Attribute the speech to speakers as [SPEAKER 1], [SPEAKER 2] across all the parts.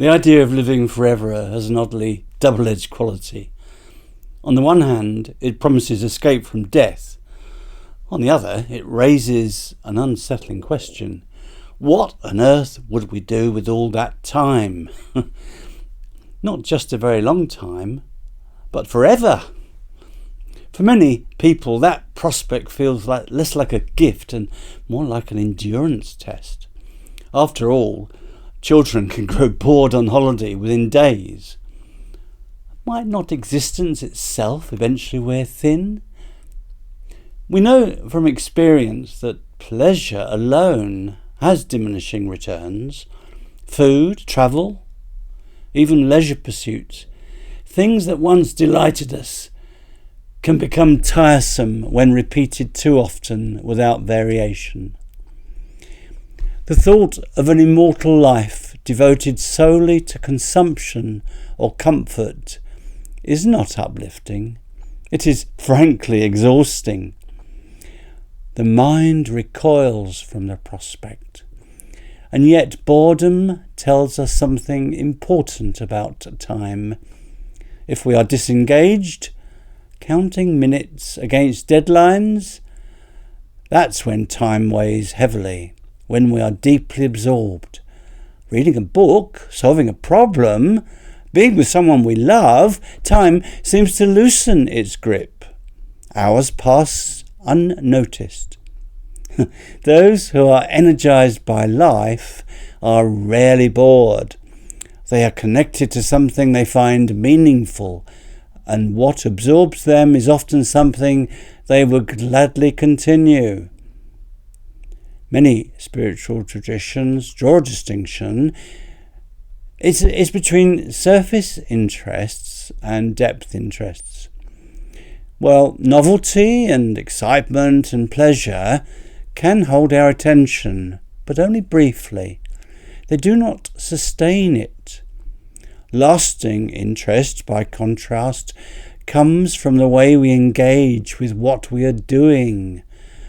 [SPEAKER 1] The idea of living forever has an oddly double-edged quality. On the one hand, it promises escape from death. On the other, it raises an unsettling question. What on earth would we do with all that time? Not just a very long time, but forever. For many people, that prospect feels less like a gift and more like an endurance test. After all, children can grow bored on holiday within days. Might not existence itself eventually wear thin? We know from experience that pleasure alone has diminishing returns. Food, travel, even leisure pursuits, things that once delighted us, can become tiresome when repeated too often without variation. The thought of an immortal life devoted solely to consumption or comfort is not uplifting. It is frankly exhausting. The mind recoils from the prospect, and yet boredom tells us something important about time. If we are disengaged, counting minutes against deadlines, that's when time weighs heavily, when we are deeply absorbed. Reading a book, solving a problem, being with someone we love, time seems to loosen its grip. Hours pass unnoticed. Those who are energized by life are rarely bored. They are connected to something they find meaningful, and what absorbs them is often something they would gladly continue. Many spiritual traditions draw a distinction. It's between surface interests and depth interests. Well, novelty and excitement and pleasure can hold our attention, but only briefly. They do not sustain it. Lasting interest, by contrast, comes from the way we engage with what we are doing,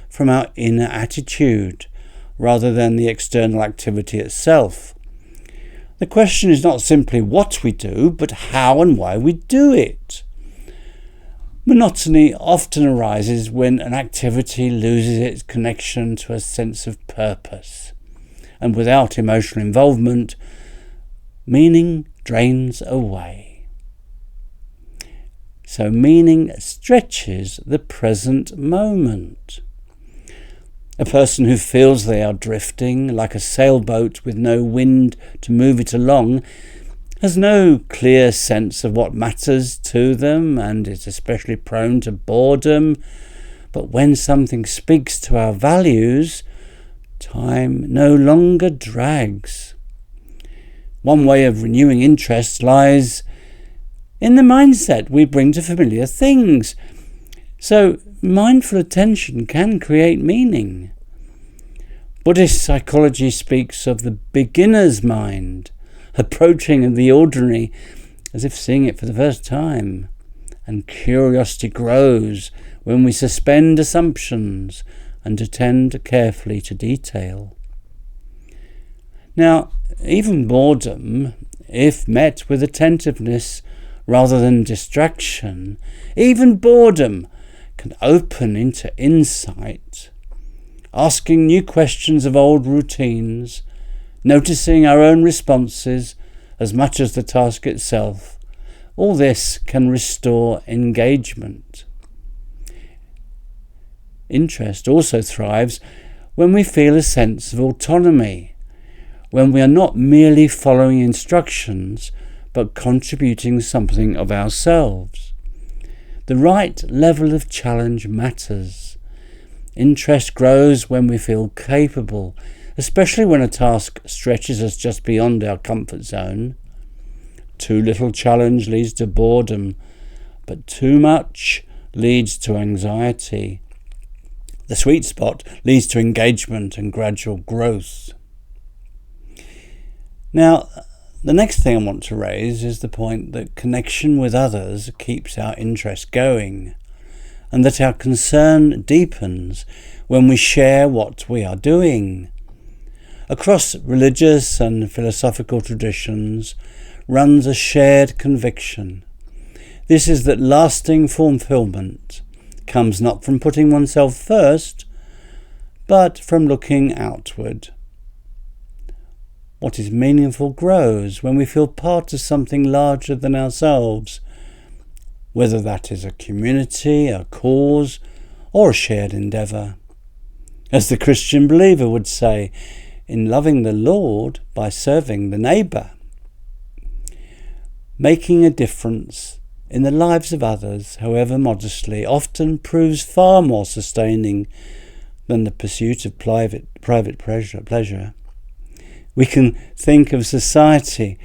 [SPEAKER 1] from our inner attitude, rather than the external activity itself. The question is not simply what we do, but how and why we do it. Monotony often arises when an activity loses its connection to a sense of purpose, and without emotional involvement, meaning drains away. So meaning stretches the present moment. A person who feels they are drifting like a sailboat with no wind to move it along has no clear sense of what matters to them and is especially prone to boredom. But when something speaks to our values, time no longer drags. One way of renewing interest lies in the mindset we bring to familiar things. So mindful attention can create meaning. Buddhist psychology speaks of the beginner's mind, approaching the ordinary as if seeing it for the first time. And curiosity grows when we suspend assumptions and attend carefully to detail. Now, even boredom, if met with attentiveness rather than distraction, even boredom can open into insight, asking new questions of old routines, noticing our own responses as much as the task itself. All this can restore engagement. Interest also thrives when we feel a sense of autonomy, when we are not merely following instructions but contributing something of ourselves. The right level of challenge matters. Interest grows when we feel capable, especially when a task stretches us just beyond our comfort zone. Too little challenge leads to boredom, but too much leads to anxiety. The sweet spot leads to engagement and gradual growth. Now, the next thing I want to raise is the point that connection with others keeps our interest going, and that our concern deepens when we share what we are doing. Across religious and philosophical traditions runs a shared conviction. This is that lasting fulfillment comes not from putting oneself first, but from looking outward. What is meaningful grows when we feel part of something larger than ourselves, whether that is a community, a cause, or a shared endeavour. As the Christian believer would say, in loving the Lord by serving the neighbour. Making a difference in the lives of others, however modestly, often proves far more sustaining than the pursuit of private pleasure. We can think of society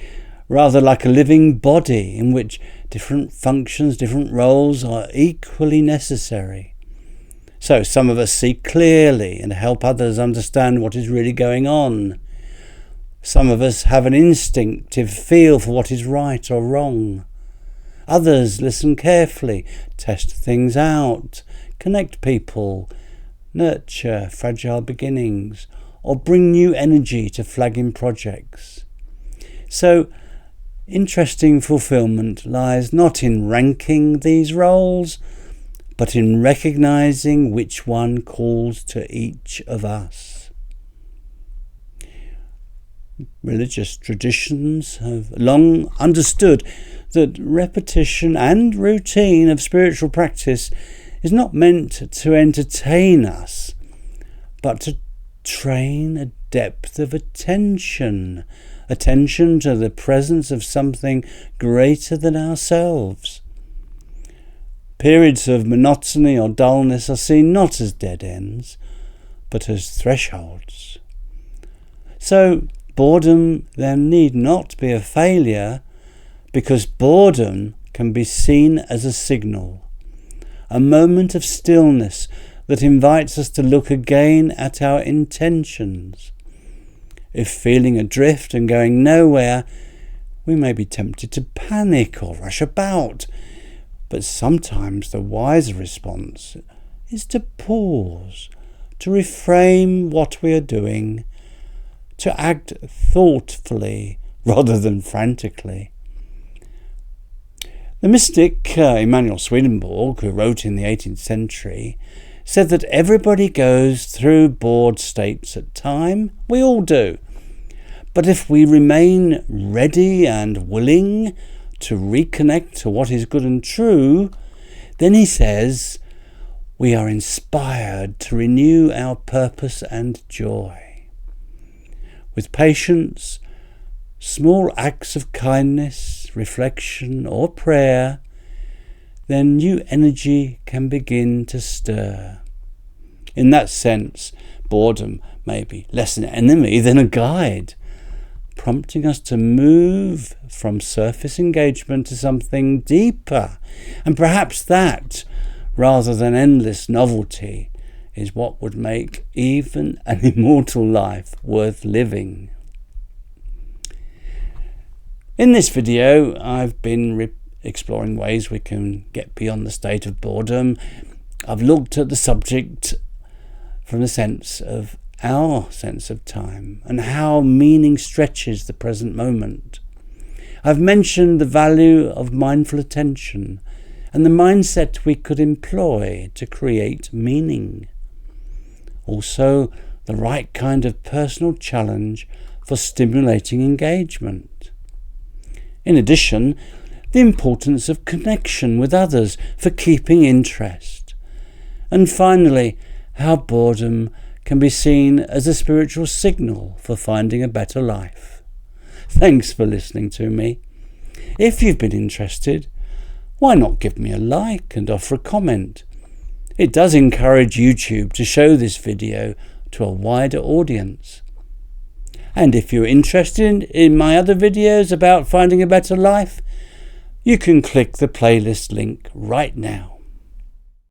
[SPEAKER 1] rather like a living body in which different functions, different roles are equally necessary. So some of us see clearly and help others understand what is really going on. Some of us have an instinctive feel for what is right or wrong. Others listen carefully, test things out, connect people, nurture fragile beginnings, or bring new energy to flagging projects. So, interesting fulfillment lies not in ranking these roles, but in recognizing which one calls to each of us. Religious traditions have long understood that repetition and routine of spiritual practice is not meant to entertain us, but to train a depth of attention to the presence of something greater than ourselves. Periods of monotony or dullness are seen not as dead ends, but as thresholds. So, boredom then need not be a failure, because boredom can be seen as a signal, a moment of stillness that invites us to look again at our intentions. If feeling adrift and going nowhere, we may be tempted to panic or rush about, but sometimes the wiser response is to pause, to reframe what we are doing, to act thoughtfully rather than frantically. The mystic Emanuel Swedenborg, who wrote in the 18th century, said that everybody goes through bored states at time. We all do. But if we remain ready and willing to reconnect to what is good and true, then he says we are inspired to renew our purpose and joy. With patience, small acts of kindness, reflection or prayer, then new energy can begin to stir. In that sense, boredom may be less an enemy than a guide, prompting us to move from surface engagement to something deeper. And perhaps that, rather than endless novelty, is what would make even an immortal life worth living. In this video, I've been exploring ways we can get beyond the state of boredom. I've looked at the subject from the sense of our sense of time and how meaning stretches the present moment. I've mentioned the value of mindful attention and the mindset we could employ to create meaning. Also, the right kind of personal challenge for stimulating engagement. In addition, the importance of connection with others for keeping interest. And finally, how boredom can be seen as a spiritual signal for finding a better life. Thanks for listening to me. If you've been interested, why not give me a like and offer a comment? It does encourage YouTube to show this video to a wider audience. And if you're interested in my other videos about finding a better life, you can click the playlist link right now.